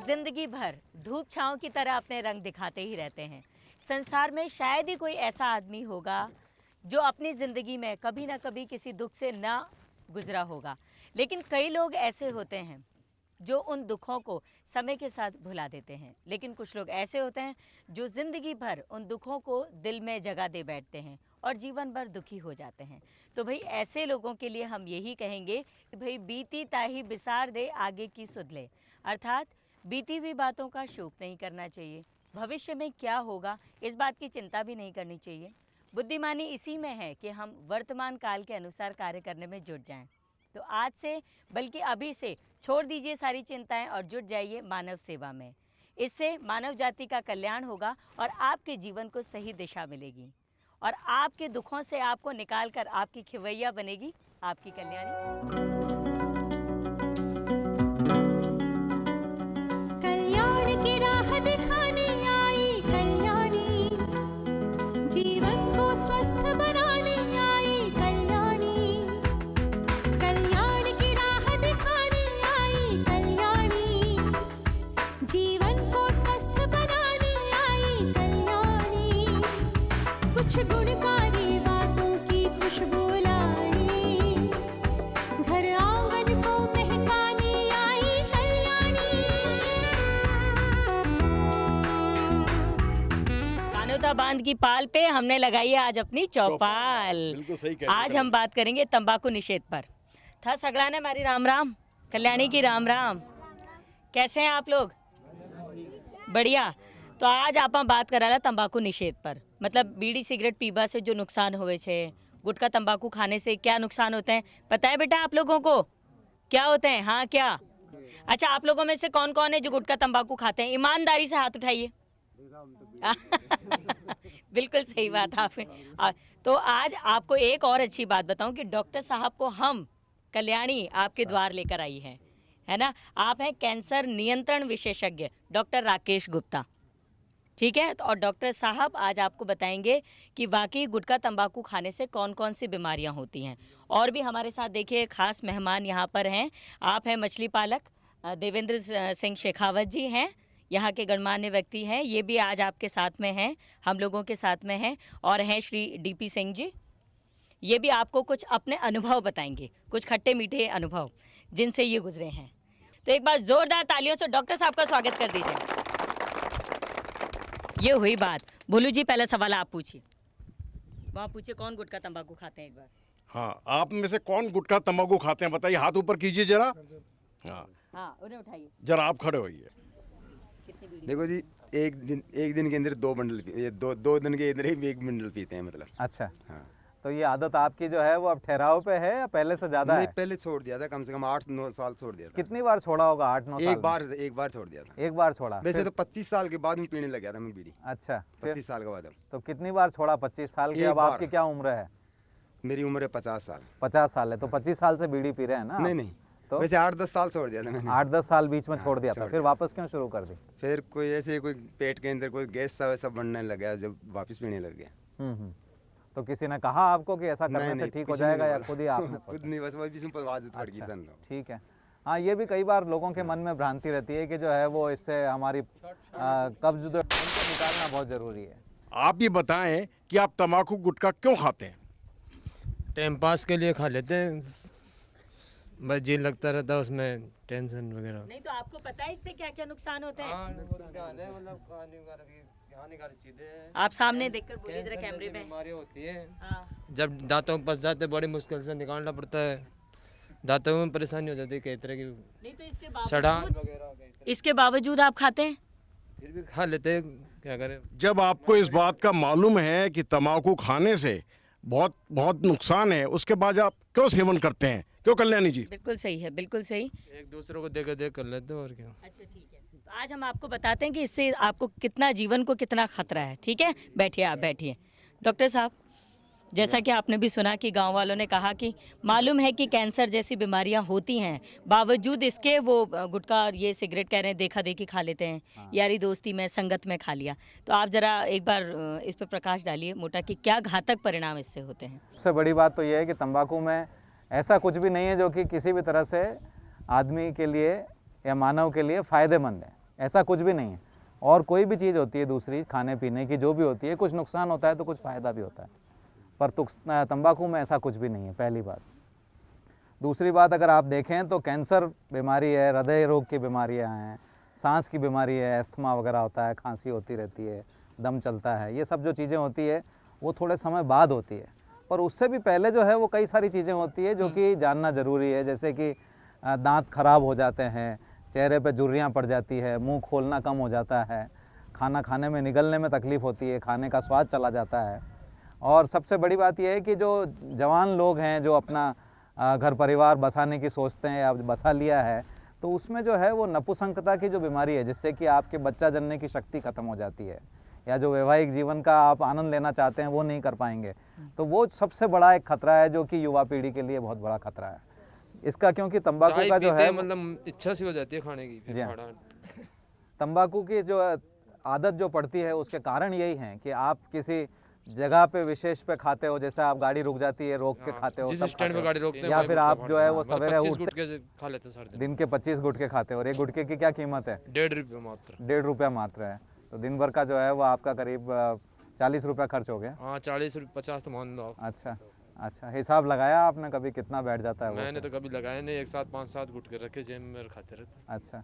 लोग जिंदगी भर धूप छांव की तरह अपने रंग दिखाते ही रहते हैं। संसार में शायद ही कोई ऐसा आदमी होगा जो अपनी ज़िंदगी में कभी ना कभी किसी दुख से ना गुजरा होगा, लेकिन कई लोग ऐसे होते हैं जो उन दुखों को समय के साथ भुला देते हैं। लेकिन कुछ लोग ऐसे होते हैं जो ज़िंदगी भर उन दुखों को दिल में जगह दे बैठते हैं और जीवन भर दुखी हो जाते हैं। तो भाई ऐसे लोगों के लिए हम यही कहेंगे कि भाई बीती ताही बिसार दे आगे की सुध ले, अर्थात बीती हुई बातों का शोक नहीं करना चाहिए। भविष्य में क्या होगा इस बात की चिंता भी नहीं करनी चाहिए। बुद्धिमानी इसी में है कि हम वर्तमान काल के अनुसार कार्य करने में जुट जाएं। तो आज से बल्कि अभी से छोड़ दीजिए सारी चिंताएं और जुट जाइए मानव सेवा में। इससे मानव जाति का कल्याण होगा और आपके जीवन को सही दिशा मिलेगी और आपके दुखों से आपको निकालकर आपकी खिवैया बनेगी आपकी कल्याणी। कल्याण की राह दिखाने आई कल्याणी, जीवन को स्वस्थ बनाने आई कल्याणी। कल्याण की राह दिखाने आई कल्याणी, जीवन को स्वस्थ बनाने आई कल्याणी। कुछ गुणकारी बातों की खुशबू लाई, घर आंगन को महकाने आई कल्याणी। कानोता बांध की पाल पे हमने लगाई है आज अपनी चौपाल। बिल्कुल सही कह रही आज हम बात करेंगे तंबाकू निषेध पर। था सगड़ा ने हमारी राम राम, कल्याणी की राम राम। कैसे हैं आप लोग? बढ़िया। तो आज आप बात करा ला तंबाकू निषेध पर, मतलब बीड़ी सिगरेट पीबा से जो नुकसान होवे छे, गुटखा तंबाकू खाने से क्या नुकसान होते हैं, पता है बेटा आप लोगों को क्या होते हैं? हाँ क्या? अच्छा, आप लोगों में से कौन कौन है जो गुटखा तंबाकू खाते हैं? ईमानदारी से हाथ उठाइए। बिल्कुल सही बात आपने। तो आज आपको एक और अच्छी बात बताऊं कि डॉक्टर साहब को हम कल्याणी आपके द्वार लेकर आई है ना। आप हैं कैंसर नियंत्रण विशेषज्ञ डॉक्टर राकेश गुप्ता, ठीक है। और डॉक्टर साहब आज आपको बताएंगे कि वाकई गुटखा तंबाकू खाने से कौन कौन सी बीमारियां होती हैं। और भी हमारे साथ देखिए खास मेहमान यहाँ पर हैं। आप हैं मछली पालक देवेंद्र सिंह शेखावत जी हैं, यहाँ के गणमान्य व्यक्ति हैं, ये भी आज आपके साथ में हैं, हम लोगों के साथ में हैं। और हैं श्री डीपी सिंह जी, ये भी आपको कुछ अपने अनुभव बताएंगे, कुछ खट्टे मीठे अनुभव जिनसे ये गुजरे हैं। तो एक बार जोरदार तालियों से डॉक्टर साहब का स्वागत कर दीजिए। ये हुई बात। भोलू जी पहला सवाल आप पूछिए। वहाँ पूछिए कौन गुटखा तंबाकू खाते हैं एक बार। हाँ, आप में से कौन गुटखा तंबाकू खाते हैं बताइए, हाथ ऊपर कीजिए जरा। हाँ उन्हें उठाइए। जरा आप खड़े होइए। देखो जी, एक दिन के अंदर 2 बंडल, ये दो दिन के अंदर ही 1 बंडल पीते हैं मतलब। अच्छा, हाँ। तो ये आदत आपकी जो है वो अब ठहराव पे है या पहले से ज्यादा नहीं, है? पहले छोड़ दिया था, कम से कम 8-9 साल छोड़ दिया था। कितनी बार छोड़ा होगा? 8-9 साल? एक बार छोड़ दिया था। एक बार छोड़ा? वैसे फिर? तो 25 साल के बाद में पीने लग गया था मैं बीड़ी। अच्छा, फिर? 25 साल के बाद। अब तो कितनी बार छोड़ा? 25 साल की। एक अब बार। आपकी क्या उम्र है? मेरी उम्र है 50 साल। 50 साल है, तो 25 साल से बीड़ी पी रहे हैं ना? नहीं, तो वैसे 8-10 साल छोड़ दिया था मैंने। 8-10 साल बीच में छोड़ दिया था, छोड़ फिर दिया। वापस क्यों शुरू कर दी? फिर कोई ऐसे कोई पेट के अंदर कोई गैस सा वैसा बनने लग गया, जब वापस पीने लग गया। तो किसी ने कहा आपको कि ऐसा करने से ठीक हो जाएगा या खुद ही आपने सोचा? खुद नहीं, बस वही बीच में आदत पड़ गई था। ठीक है। हाँ, ये भी कई बार लोगों के मन में भ्रांति रहती है कि जो है वो इससे हमारी कब्ज जो है उनको निकालना बहुत जरूरी है। आप ये बताएं कि आप तंबाकू गुटखा क्यों खाते हैं? टाइम पास के लिए खा लेते हैं, बस जी लगता रहता है उसमें, टेंशन वगैरह। नहीं तो आपको पता है इससे क्या क्या नुकसान होते हैं? हानिकारक चीजें आप सामने देखकर बोलिए जरा कैमरे में। बीमारियां होती हैं, हाँ। जब दांतों में फंस जाते बड़ी मुश्किल से निकालना पड़ता है, दांतों में परेशानी हो जाती है कई तरह की, नहीं तो सड़ान वगैरह। इसके बावजूद आप खाते हैं? फिर भी खा लेते हैं, क्या करें। जब आपको इस बात का मालूम है कि तंबाकू खाने से बहुत बहुत नुकसान है, उसके बाद आप क्यों सेवन करते हैं? क्यों कल्याणी जी? बिल्कुल सही है, बिल्कुल सही। एक दूसरे को देख कर लेते हैं, और क्या। अच्छा ठीक है, तो आज हम आपको बताते हैं कि इससे आपको कितना जीवन को कितना खतरा है। ठीक है, बैठिए, आप बैठिए। डॉक्टर साहब, जैसा कि आपने भी सुना कि गांव वालों ने कहा कि मालूम है कि कैंसर जैसी बीमारियां होती हैं, बावजूद इसके वो गुटखा और ये सिगरेट कह रहे हैं देखा देखी खा लेते हैं। हाँ। यारी दोस्ती में संगत में खा लिया। तो आप ज़रा एक बार इस पर प्रकाश डालिए मोटा कि क्या घातक परिणाम इससे होते हैं। सबसे बड़ी बात तो ये है कि तंबाकू में ऐसा कुछ भी नहीं है जो कि किसी भी तरह से आदमी के लिए या मानव के लिए फ़ायदेमंद है। ऐसा कुछ भी नहीं है। और कोई भी चीज़ होती है दूसरी खाने पीने की जो भी होती है, कुछ नुकसान होता है तो कुछ फ़ायदा भी होता है, पर तंबाकू में ऐसा कुछ भी नहीं है, पहली बात। दूसरी बात, अगर आप देखें तो कैंसर बीमारी है, हृदय रोग की बीमारियां हैं, सांस की बीमारी है, अस्थमा वगैरह होता है, खांसी होती रहती है, दम चलता है, ये सब जो चीज़ें होती है वो थोड़े समय बाद होती है। पर उससे भी पहले जो है वो कई सारी चीज़ें होती है जो कि जानना ज़रूरी है, जैसे कि दांत खराब हो जाते हैं, चेहरे पे झुर्रियाँ पड़ जाती है, मुंह खोलना कम हो जाता है, खाना खाने में निगलने में तकलीफ़ होती है, खाने का स्वाद चला जाता है। और सबसे बड़ी बात यह है कि जो जवान लोग हैं जो अपना घर परिवार बसाने की सोचते हैं या बसा लिया है, तो उसमें जो है वो नपुंसकता की जो बीमारी है, जिससे कि आपके बच्चा जनने की शक्ति ख़त्म हो जाती है, या जो वैवाहिक जीवन का आप आनंद लेना चाहते हैं वो नहीं कर पाएंगे। तो वो सबसे बड़ा एक खतरा है जो कि युवा पीढ़ी के लिए बहुत बड़ा खतरा है इसका, क्योंकि तंबाकू का जो है मतलब इच्छा सी हो जाती है खाने की, फिर जी हाँ। खाना तंबाकू की जो आदत जो पड़ती है उसके कारण यही है कि आप किसी जगह पे विशेष पे खाते हो, जैसे आप गाड़ी रुक जाती है रोक के खाते हो, जिस तब स्टैंड खाते पे हो। गाड़ी रोकते हैं या वहीं फिर गुटखा आप जो है वो फाड़ते हैं। सवेरे 25 उठते गुटखे से खा लेते हैं सारे दिन। दिन के 25 गुटखे खाते हो, और एक गुटखे की क्या कीमत है? 1.5 रुपये मात्र। 1.5 रुपया मात्र है। तो दिन भर का जो है वो आपका करीब 40 रुपया खर्च हो गया। हाँ 40 50 तो मान लो आप। अच्छा अच्छा, हिसाब लगाया आपने कभी कितना बैठ जाता है वो? मैंने तो कभी लगाया नहीं, एक साथ 5-7 गुटखे रखे जेब में और खाते रहते। अच्छा,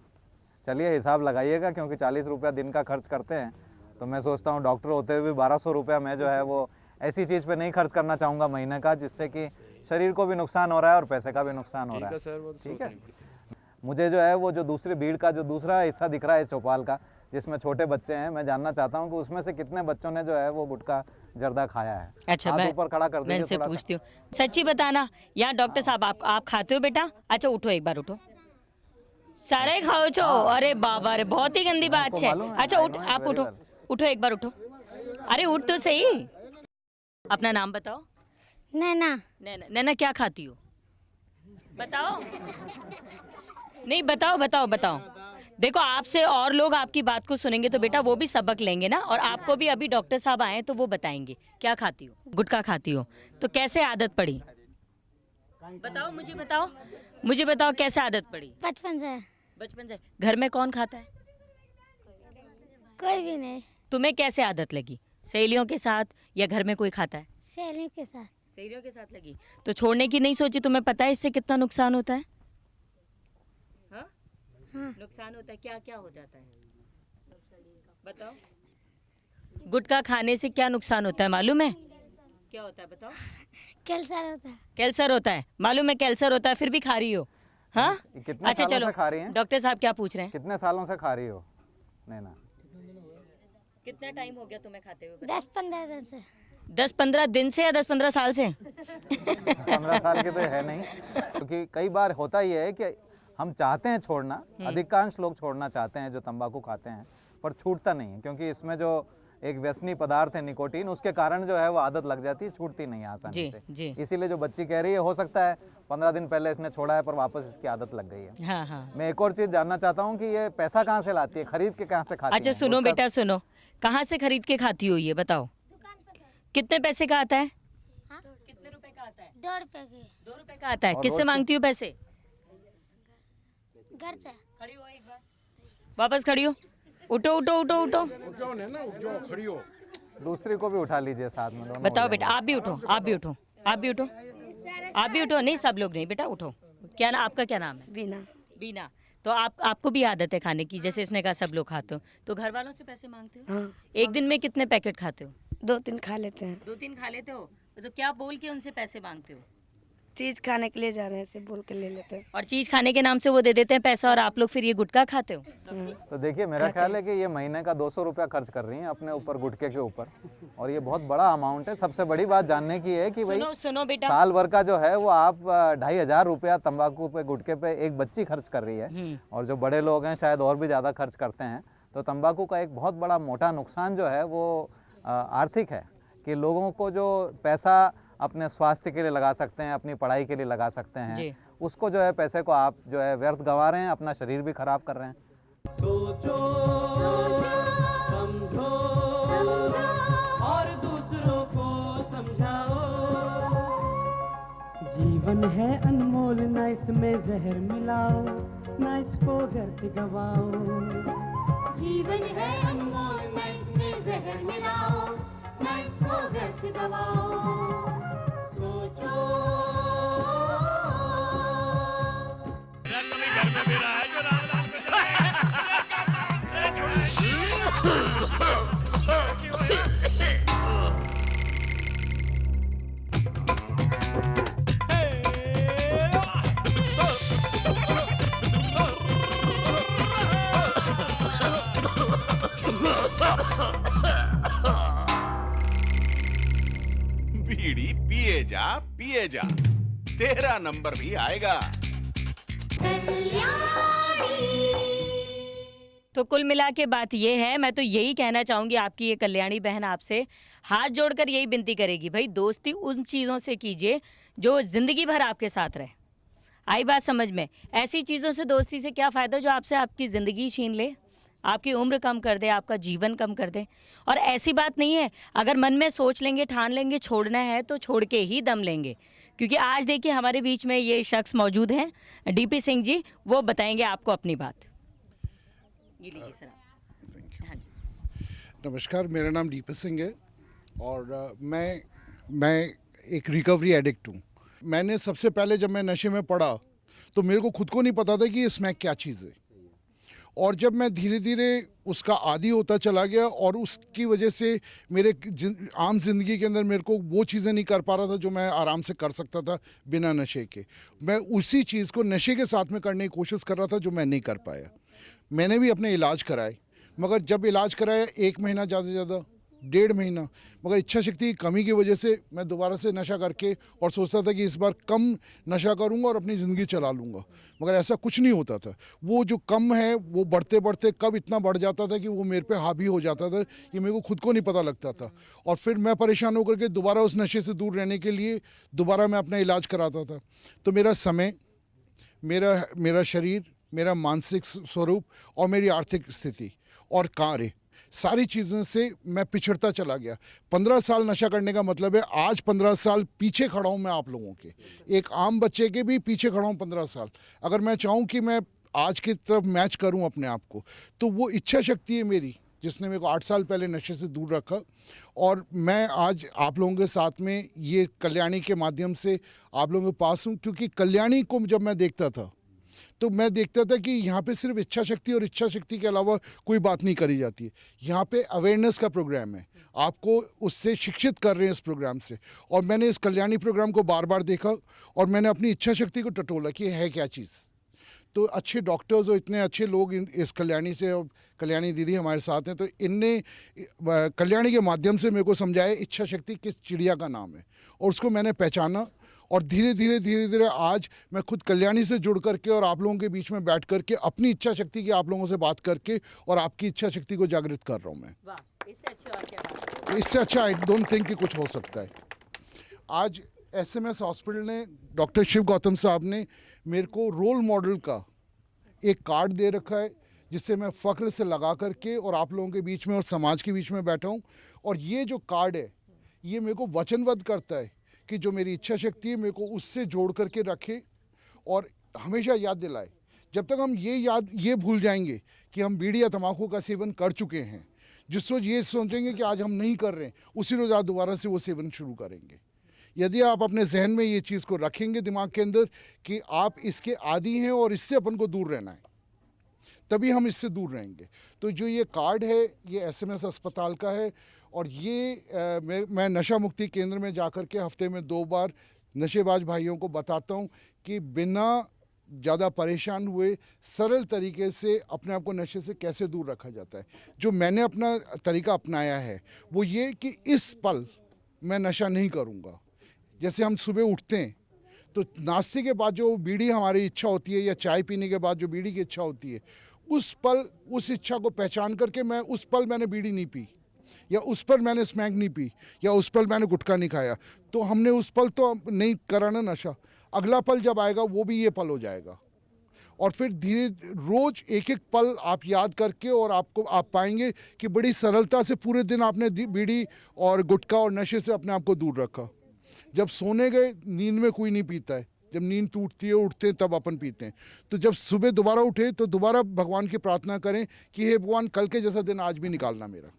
चलिए हिसाब लगाइएगा, क्योंकि 40 रुपया दिन का खर्च करते हैं तो मैं सोचता हूँ डॉक्टर होते हुए भी 1200 रुपया मैं जो है वो ऐसी चीज़ पे नहीं खर्च करना चाहूँगा महीने का, जिससे कि शरीर को भी नुकसान हो रहा है और पैसे का भी नुकसान हो रहा ठीक है। है सर, वो तो सोचना ही पड़ती है। मुझे जो है वो जो दूसरी भीड़ का जो दूसरा हिस्सा दिख रहा है चौपाल का, जिसमें छोटे बच्चे हैं, मैं जानना चाहता हूँ कि उसमें से कितने बच्चों ने जो है वो गुटखा जर्दा खाया है। अच्छा, हाथ मैं ऊपर खड़ा कर मैं दीजिए इनसे थोड़ा सा। पूछती हूँ, सच्ची बताना यार डॉक्टर साहब, आप खाते हो बेटा? अच्छा उठो, एक बार उठो, सारे ही खाओ छो। अरे बाबा रे, बहुत ही गंदी बात है। मालूम है, अच्छा I उठ, know it आप very उठो, well. उठो एक बार उठो। अरे उठ तो सही, अपना नाम बताओ। नैना। नैना, नैना क्या खाती हो बताओ? नहीं बताओ बताओ बताओ। देखो आपसे और लोग आपकी बात को सुनेंगे तो बेटा वो भी सबक लेंगे ना, और आपको भी अभी डॉक्टर साहब आए तो वो बताएंगे क्या खाती हो। गुटखा खाती हो तो कैसे आदत पड़ी बताओ, मुझे बताओ, मुझे बताओ कैसे आदत पड़ी? बचपन से। बचपन से। घर में कौन खाता है? कोई भी नहीं। तुम्हें कैसे आदत लगी? सहेलियों के साथ या घर में कोई खाता है? सहेलियों के साथ। सहेलियों के साथ लगी तो छोड़ने की नहीं सोची? तुम्हें पता है इससे कितना नुकसान होता है? हाँ? हाँ। नुकसान होता है, क्या क्या हो जाता है बताओ? गुटखा खाने से क्या नुकसान होता है मालूम है? क्या होता है बताओ? कैंसर होता है। कैंसर होता है, मालूम है कैंसर होता है, फिर भी खा रही हो? हाँ कितने अच्छा सालों चलो, से खा रही हैं? डॉक्टर साहब क्या पूछ रहे हैं? कितने सालों से खा रही हो नैना? कितना टाइम हो गया तुम्हें खाते हुए? 10-15 दिन से। 10-15 दिन से या 10-15 साल से? 15 साल के तो है नहीं, क्योंकि कई बार होता ये है कि हम चाहते हैं छोड़ना, अधिकांश लोग छोड़ना चाहते हैं जो तंबाकू खाते हैं, पर छूटता नहीं है, क्योंकि इसमें जो एक व्यसनी पदार्थ है निकोटीन, उसके कारण जो है वो आदत लग जाती है, छूटती नहीं है आसानी जी, से। जी। इसीलिए जो बच्ची कह रही है, हो सकता है 15 दिन पहले इसने छोड़ा है पर वापस इसकी आदत लग गई है। हाँ हाँ। मैं एक और चीज़ जानना चाहता हूँ कि ये पैसा कहाँ से लाती है, खरीद के कहाँ से खाती अच्छा है? सुनो गुटखा- बेटा सुनो, कहाँ से खरीद के खाती हो ये बताओ? कितने पैसे का आता है? हाँ? कितने रुपए का आता है? 2 रुपए की। 2 रुपए का आता है। और किससे रोज मांगती हो पैसे? घर से। खड़ी हो एक बार, वापस खड़ी हो, उठो उठो उठो उठो। उठ जाओ नैना, उठ जाओ, खड़ी हो। दूसरी को भी उठा लीजिए साथ में, दोनों बताओ हो बेटा, आप भी उठो, आप भी उठो, आप भी उठो, आप भी उठो। नहीं सब लोग नहीं बेटा, उठो। क्या ना, आपका क्या नाम है? बिना। बीना। तो आपको भी आदत है खाने की, जैसे इसने कहा सब लोग खाते हो, तो घर वालों से पैसे मांगते हो? हाँ, एक दिन में कितने पैकेट खाते हो? 2-3 खा लेते हैं। 2-3 खा लेते हो? तो क्या बोल के उनसे पैसे मांगते हो? चीज खाने के लिए जा रहे हैं ऐसे बोल के ले लेते हैं। और चीज खाने के नाम से वो दे देते हैं पैसा, और आप लोग फिर ये गुटखा खाते हो? तो देखिए मेरा ख्याल है कि ये महीने का 200 रुपया खर्च कर रही हैं अपने ऊपर, गुटखे के ऊपर, और ये बहुत बड़ा अमाउंट है। सबसे बड़ी बात जानने की है कि भाई सुनो सुनो बेटा, साल भर का जो है वो आप 2500 रुपया तंबाकू पे, गुटखे पे एक बच्ची खर्च कर रही है, और जो बड़े लोग हैं शायद और भी ज़्यादा खर्च करते हैं। तो तंबाकू का एक बहुत बड़ा मोटा नुकसान जो है वो आर्थिक है, कि लोगों को जो पैसा अपने स्वास्थ्य के लिए लगा सकते हैं, अपनी पढ़ाई के लिए लगा सकते जी। हैं, उसको जो है पैसे को आप जो है व्यर्थ गंवा रहे हैं, अपना शरीर भी खराब कर रहे हैं। सोचो समझो और दूसरों को समझाओ। जीवन है अनमोल, ना इसमें जहर मिलाओ, ना इसको व्यर्थ गवाओ। जीवन है अनमोल न इसमें जहर मिलाओ न इसको व्यर्थ गवाओ सोचो बीड़ी पिए जा तेरा नंबर भी आएगा। तो कुल मिला के बात ये है, मैं तो यही कहना चाहूँगी, आपकी ये कल्याणी बहन आपसे हाथ जोड़कर यही विनती करेगी, भाई दोस्ती उन चीज़ों से कीजिए जो ज़िंदगी भर आपके साथ रहे। आई बात समझ में? ऐसी चीज़ों से दोस्ती से क्या फ़ायदा जो आपसे आपकी ज़िंदगी छीन ले, आपकी उम्र कम कर दे, आपका जीवन कम कर दे। और ऐसी बात नहीं है, अगर मन में सोच लेंगे, ठान लेंगे छोड़ना है तो छोड़ के ही दम लेंगे। क्योंकि आज देखिए हमारे बीच में ये शख्स मौजूद हैं, डीपी सिंह जी, वो बताएंगे आपको अपनी बात। ये लीजिए सर। हाँ जी। नमस्कार, मेरा नाम डीपी सिंह है और मैं एक रिकवरी एडिक्ट हूँ। मैंने सबसे पहले जब मैं नशे में पड़ा तो मेरे को खुद को नहीं पता था कि ये स्मैक क्या चीज़ है, और जब मैं धीरे धीरे उसका आदी होता चला गया और उसकी वजह से मेरे आम जिंदगी के अंदर मेरे को वो चीज़ें नहीं कर पा रहा था जो मैं आराम से कर सकता था बिना नशे के। मैं उसी चीज़ को नशे के साथ में करने की कोशिश कर रहा था जो मैं नहीं कर पाया। मैंने भी अपने इलाज कराए, मगर जब इलाज कराया 1 महीना, ज़्यादा से ज़्यादा 1.5 महीना, मगर इच्छा शक्ति की कमी की वजह से मैं दोबारा से नशा करके और सोचता था कि इस बार कम नशा करूंगा और अपनी ज़िंदगी चला लूँगा, मगर ऐसा कुछ नहीं होता था। वो जो कम है वो बढ़ते बढ़ते कब इतना बढ़ जाता था कि वो मेरे पे हावी हो जाता था, ये मेरे को खुद को नहीं पता लगता था। और फिर मैं परेशान होकर के दोबारा उस नशे से दूर रहने के लिए दोबारा मैं अपना इलाज कराता था। तो मेरा समय, मेरा शरीर, मेरा मानसिक स्वरूप और मेरी आर्थिक स्थिति और कार्य, सारी चीज़ों से मैं पिछड़ता चला गया। 15 साल नशा करने का मतलब है आज 15 साल पीछे खड़ा हूँ मैं आप लोगों के, एक आम बच्चे के भी पीछे खड़ा हूँ 15 साल। अगर मैं चाहूँ कि मैं आज की तरफ मैच करूँ अपने आप को, तो वो इच्छा शक्ति है मेरी जिसने मेरे को 8 साल पहले नशे से दूर रखा। और मैं आज आप लोगों के साथ में ये कल्याणी के माध्यम से आप लोगों के पास हूँ, क्योंकि कल्याणी को जब मैं देखता था तो मैं देखता था कि यहाँ पे सिर्फ इच्छा शक्ति और इच्छा शक्ति के अलावा कोई बात नहीं करी जाती है। यहाँ पे अवेयरनेस का प्रोग्राम है, आपको उससे शिक्षित कर रहे हैं इस प्रोग्राम से। और मैंने इस कल्याणी प्रोग्राम को बार बार देखा और मैंने अपनी इच्छा शक्ति को टटोला कि है क्या चीज़। तो अच्छे डॉक्टर्स और इतने अच्छे लोग इस कल्याणी से, और कल्याणी दीदी हमारे साथ हैं, तो इनने कल्याणी के माध्यम से मेरे को समझाया इच्छा शक्ति किस चिड़िया का नाम है, और उसको मैंने पहचाना। और धीरे धीरे आज मैं खुद कल्याणी से जुड़ करके और आप लोगों के बीच में बैठ करके अपनी इच्छा शक्ति की आप लोगों से बात करके और आपकी इच्छा शक्ति को जागृत कर रहा हूँ मैं। वाह, इससे अच्छी और क्या बात है? इससे अच्छा आई डोंट थिंक कि कुछ हो सकता है। आज SMS हॉस्पिटल ने, डॉक्टर शिव गौतम साहब ने मेरे को रोल मॉडल का एक कार्ड दे रखा है, जिससे मैं फ़ख्र से लगा करके और आप लोगों के बीच में और समाज के बीच में बैठा हूँ। और ये जो कार्ड है ये मेरे को वचनबद्ध करता है कि जो मेरी इच्छा शक्ति है मेरे को उससे जोड़ करके रखे और हमेशा याद दिलाए। जब तक हम ये भूल जाएंगे कि हम बीड़ी या तंबाकू का सेवन कर चुके हैं, जिस रोज़ ये सोचेंगे कि आज हम नहीं कर रहे हैं, उसी रोज़ आज दोबारा से वो सेवन शुरू करेंगे। यदि आप अपने जहन में ये चीज़ को रखेंगे दिमाग के अंदर कि आप इसके आदी हैं और इससे अपन को दूर रहना है, तभी हम इससे दूर रहेंगे। तो जो ये कार्ड है ये SMS अस्पताल का है, और ये मैं नशा मुक्ति केंद्र में जाकर के हफ्ते में 2 बार नशेबाज भाइयों को बताता हूँ कि बिना ज़्यादा परेशान हुए सरल तरीके से अपने आप को नशे से कैसे दूर रखा जाता है। जो मैंने अपना तरीका अपनाया है वो ये कि इस पल मैं नशा नहीं करूँगा। जैसे हम सुबह उठते हैं तो नाश्ते के बाद जो बीड़ी हमारी इच्छा होती है या चाय पीने के बाद जो बीड़ी की इच्छा होती है, उस पल उस इच्छा को पहचान करके मैं उस पल मैंने बीड़ी नहीं पी, या उस पर मैंने स्मैक नहीं पी, या उस पल मैंने गुटखा नहीं खाया, तो हमने उस पल तो नहीं करा ना नशा। अगला पल जब आएगा वो भी ये पल हो जाएगा। और फिर धीरे रोज़ एक एक पल आप याद करके और आप पाएंगे कि बड़ी सरलता से पूरे दिन आपने बीड़ी और गुटखा और नशे से अपने आप को दूर रखा। जब सोने गए, नींद में कोई नहीं पीता है, जब नींद टूटती है उठते हैं तब अपन पीते हैं। तो जब सुबह दोबारा उठे तो दोबारा भगवान की प्रार्थना करें कि हे भगवान कल के जैसा दिन आज भी निकालना मेरा,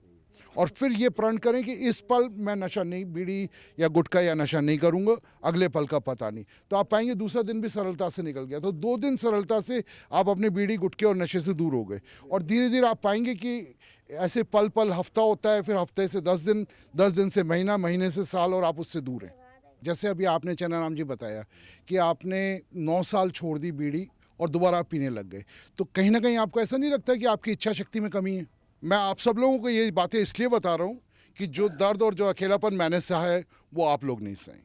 और फिर ये प्रण करें कि इस पल मैं नशा नहीं, बीड़ी या गुटखा या नशा नहीं करूंगा, अगले पल का पता नहीं। तो आप पाएंगे दूसरा दिन भी सरलता से निकल गया। तो 2 दिन सरलता से आप अपने बीड़ी गुटखे और नशे से दूर हो गए, और धीरे धीरे आप पाएंगे कि ऐसे पल पल हफ्ता होता है, फिर हफ्ते से 10 दिन, 10 दिन से महीना, महीने से साल, और आप उससे दूर हैं। जैसे अभी आपने चन्नाराम जी बताया कि आपने 9 साल छोड़ दी बीड़ी और दोबारा आप पीने लग गए, तो कहीं ना कहीं आपको ऐसा नहीं लगता कि आपकी इच्छा शक्ति में कमी है? मैं आप सब लोगों को ये बातें इसलिए बता रहा हूँ कि जो दर्द और जो अकेलापन मैंने सहा है वो आप लोग नहीं सहें।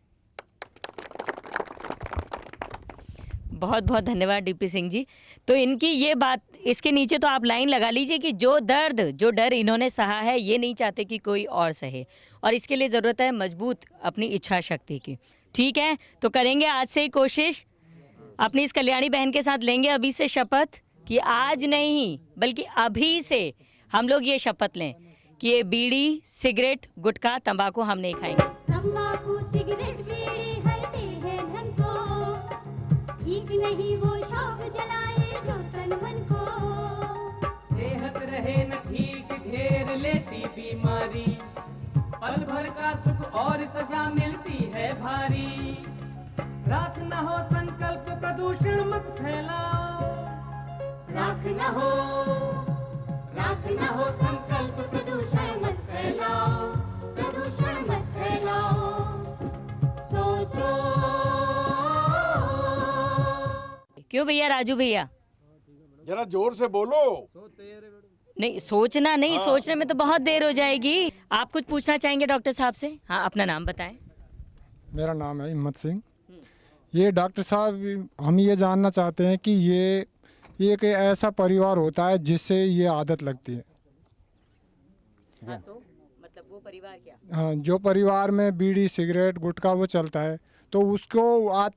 बहुत बहुत धन्यवाद डीपी सिंह जी। तो इनकी ये बात, इसके नीचे तो आप लाइन लगा लीजिए कि जो दर्द, जो डर इन्होंने सहा है, ये नहीं चाहते कि कोई और सहे, और इसके लिए ज़रूरत है मजबूत अपनी इच्छा शक्ति की। ठीक है, तो करेंगे आज से ही कोशिश, अपनी इस कल्याणी बहन के साथ लेंगे अभी से शपथ कि आज नहीं बल्कि अभी से हम लोग ये शपथ लें कि ये बीड़ी, सिगरेट, गुटखा, तंबाकू हम नहीं खाएंगे। तम्बाकू सिगरेट बीड़ी हरते हैं धन को, ठीक नहीं वो शौक जलाए जो तन मन को। सेहत रहे न ठीक घेर लेती बीमारी, पल भर का सुख और सजा मिलती है भारी। राख न हो संकल्प प्रदूषण मत फैलाओ, राख न हो संकल्प प्रदूषण मत फैलाओ, प्रदूषण मत फैलाओ। सोचो। क्यों भैया, राजू भैया? जरा जोर से बोलो। नहीं, सोचना नहीं, सोचने में तो बहुत देर हो जाएगी। आप कुछ पूछना चाहेंगे डॉक्टर साहब से? हाँ, अपना नाम बताएं। मेरा नाम है हिम्मत सिंह। ये डॉक्टर साहब, हम ये जानना चाहते हैं कि ये एक ऐसा परिवार होता है जिससे ये आदत लगती है। हाँ, तो मतलब वो परिवार क्या? हाँ, जो परिवार में बीड़ी, सिगरेट, गुटखा वो चलता है, तो उसको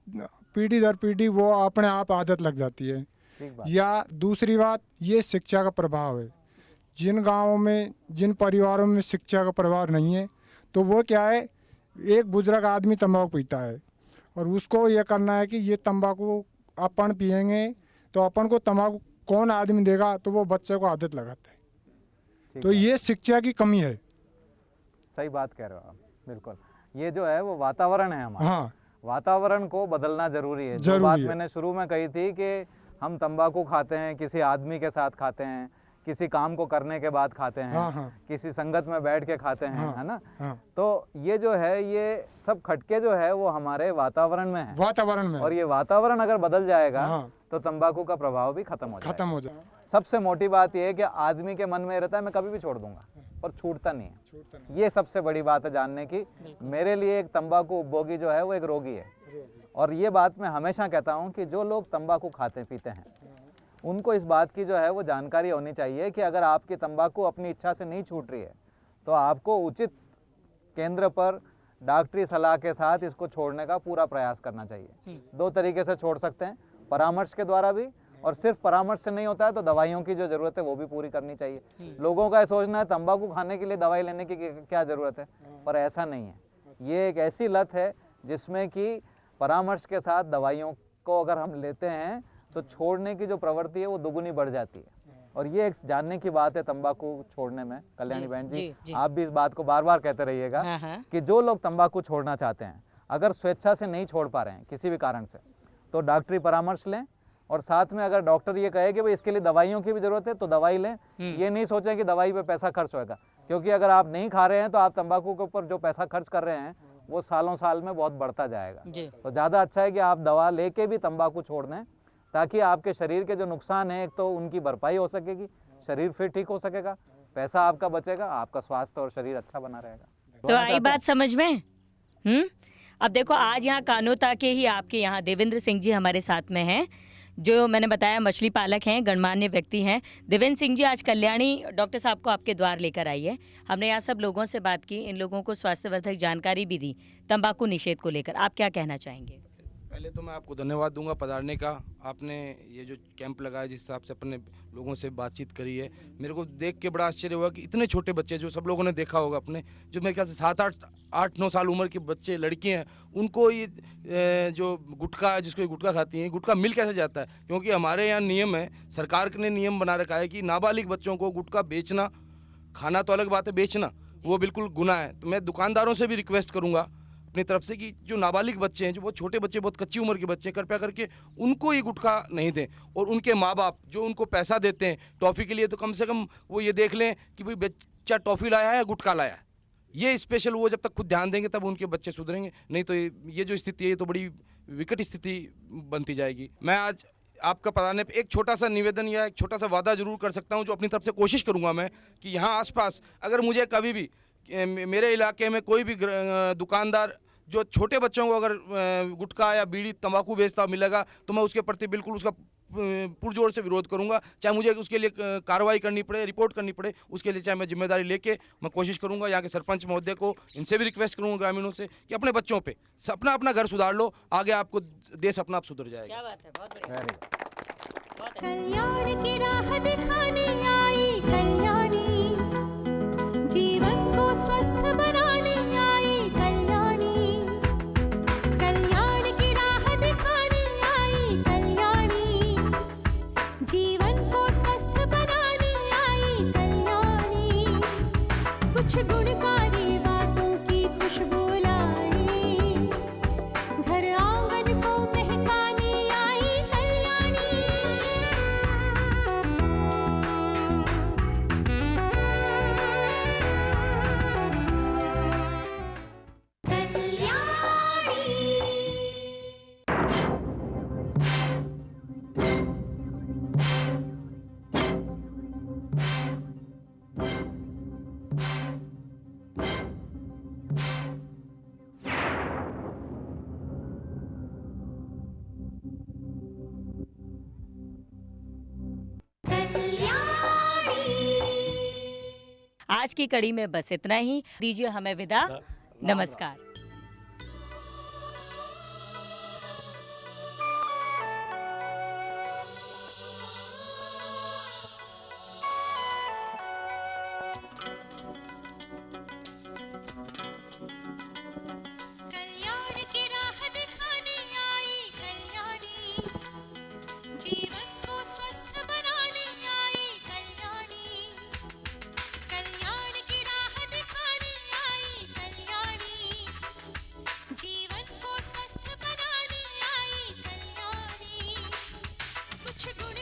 पीढ़ी दर पीढ़ी वो अपने आप आदत लग जाती है। या दूसरी बात, ये शिक्षा का प्रभाव है। जिन गांवों में, जिन परिवारों में शिक्षा का प्रभाव नहीं है, तो वो क्या है, एक बुजुर्ग आदमी तंबाकू पीता है और उसको ये करना है कि ये तंबाकू अपन पिएंगे तो अपन को तंबाकू कौन आदमी देगा, तो वो बच्चे को आदत लगाता है। तो ये शिक्षा की कमी है। सही बात कह रहे हो आप, बिल्कुल। ये जो है वो वातावरण है हमारा। हाँ, वातावरण को बदलना जरूरी है। जो जरूरी बात है। मैंने शुरू में कही थी कि हम तंबाकू खाते हैं, किसी आदमी के साथ खाते हैं, किसी काम को करने के बाद खाते हैं, हाँ, हाँ। किसी संगत में बैठ के खाते हैं, हाँ, है ना? हाँ। तो ये जो है, ये सब खटके जो है वो हमारे वातावरण में है। वातावरण में। और ये वातावरण अगर बदल जाएगा, हाँ। तो तंबाकू का प्रभाव भी खत्म हो जाए। सबसे मोटी बात यह है कि आदमी के मन में रहता है मैं कभी भी छोड़ दूंगा, और छूटता नहीं है। ये सबसे बड़ी बात है जानने की। मेरे लिए एक तंबाकू उपभोगी जो है वो एक रोगी है। और ये बात मैं हमेशा कहता हूँ कि जो लोग तंबाकू खाते पीते हैं, उनको इस बात की जो है वो जानकारी होनी चाहिए कि अगर आपकी तंबाकू अपनी इच्छा से नहीं छूट रही है, तो आपको उचित केंद्र पर डॉक्टरी सलाह के साथ इसको छोड़ने का पूरा प्रयास करना चाहिए। 2 तरीके से छोड़ सकते हैं, परामर्श के द्वारा भी, और सिर्फ परामर्श से नहीं होता है तो दवाइयों की जो ज़रूरत है वो भी पूरी करनी चाहिए। लोगों का सोचना है तंबाकू खाने के लिए दवाई लेने की क्या ज़रूरत है, पर ऐसा नहीं है। ये एक ऐसी लत है जिसमें कि परामर्श के साथ दवाइयों को अगर हम लेते हैं तो छोड़ने की जो प्रवृत्ति है वो दुगुनी बढ़ जाती है। और ये एक जानने की बात है तंबाकू छोड़ने में। कल्याणी बहन जी, आप भी इस बात को बार बार कहते रहिएगा कि जो लोग तंबाकू छोड़ना चाहते हैं, अगर स्वेच्छा से नहीं छोड़ पा रहे हैं किसी भी कारण से, तो डॉक्टरी परामर्श लें। और साथ में अगर डॉक्टर ये कहे कि भाई इसके लिए दवाइयों की भी जरूरत है तो दवाई लें। ये नहीं सोचें कि दवाई पे पैसा खर्च होगा, क्योंकि अगर आप नहीं खा रहे हैं तो आप तंबाकू के ऊपर जो पैसा खर्च कर रहे हैं वो सालों साल में बहुत बढ़ता जाएगा। तो ज़्यादा अच्छा है कि आप दवा लेके भी तंबाकू छोड़ दें, ताकि आपके शरीर के जो नुकसान है, एक तो उनकी भरपाई हो सकेगी, शरीर फिर ठीक हो सकेगा, पैसा आपका बचेगा, आपका स्वास्थ्य और शरीर अच्छा बना रहेगा। तो आई बात समझ में? अब देखो, आज यहाँ कानोता के ही आपके यहाँ देवेंद्र सिंह जी हमारे साथ में हैं, जो मैंने बताया मछली पालक हैं, गणमान्य व्यक्ति हैं। देवेंद्र सिंह जी आज कल्याणी डॉक्टर साहब को आपके द्वार लेकर आई है। हमने यहाँ सब लोगों से बात की, इन लोगों को स्वास्थ्यवर्धक जानकारी भी दी तंबाकू निषेध को लेकर। आप क्या कहना चाहेंगे? पहले तो मैं आपको धन्यवाद दूंगा पधारने का। आपने ये जो कैंप लगाया, जिस हिसाब से अपने लोगों से बातचीत करी है, मेरे को देख के बड़ा आश्चर्य हुआ कि इतने छोटे बच्चे, जो सब लोगों ने देखा होगा अपने, जो मेरे ख्याल से 7-8-9 साल उम्र के बच्चे, लड़कियां हैं, उनको ये जो गुटखा है, जिसको ये गुटखा खाती हैं, गुटखा मिल कैसे जाता है? क्योंकि हमारे यहाँ नियम है, सरकार ने नियम बना रखा है कि नाबालिग बच्चों को गुटखा बेचना, खाना तो अलग बात है, बेचना वो बिल्कुल गुनाह है। तो मैं दुकानदारों से भी रिक्वेस्ट करूँगा अपनी तरफ से कि जो नाबालिग बच्चे हैं, जो बहुत छोटे बच्चे, बहुत कच्ची उम्र के बच्चे हैं, कृपया करके उनको ये गुटखा नहीं दें। और उनके माँ बाप जो उनको पैसा देते हैं टॉफ़ी के लिए, तो कम से कम वो ये देख लें कि भाई बच्चा टॉफ़ी लाया है या गुटखा लाया है। ये स्पेशल वो जब तक खुद ध्यान देंगे तब उनके बच्चे सुधरेंगे, नहीं तो ये जो स्थिति है ये तो बड़ी विकट स्थिति बनती जाएगी। मैं आज आपका पढ़ाने पे एक छोटा सा निवेदन या एक छोटा सा वादा जरूर कर सकता हूँ, जो अपनी तरफ से कोशिश करूँगा मैं, कि यहाँ आसपास अगर मुझे कभी भी मेरे इलाके में कोई भी दुकानदार जो छोटे बच्चों को अगर गुटखा या बीड़ी तंबाकू बेचता मिलेगा, तो मैं उसके प्रति बिल्कुल उसका पुरजोर से विरोध करूंगा। चाहे मुझे उसके लिए कार्रवाई करनी पड़े, रिपोर्ट करनी पड़े, उसके लिए चाहे मैं जिम्मेदारी लेके मैं कोशिश करूंगा। यहाँ के सरपंच महोदय को, इनसे भी रिक्वेस्ट करूंगा ग्रामीणों से कि अपने बच्चों पे अपना अपना घर सुधार लो, आगे आपको देश अपना आप सुधर जाएगा। क्या बात है, बहुत बढ़िया। कल्याण की राह दिखाने आई कल्याणी, जीवन को स्वस्थ बनाने आई कल्याणी, कल्याण की राह दिखाने आई कल्याणी, जीवन को स्वस्थ बनाने आई कल्याणी, कुछ गुणकारी बातों की खुशबू लाई, घर आंगन को महकाने आई कल्याणी। आज की कड़ी में बस इतना ही। दीजिए हमें विदा। नमस्कार। कल्याण की राह दिखाने आई कल्याणी, जीवन को स्वस्थ बनाने आई कल्याणी, कल्याण की राह दिखाने आई कल्याणी, जीवन को स्वस्थ बनाने आई कल्याणी, कुछ गुण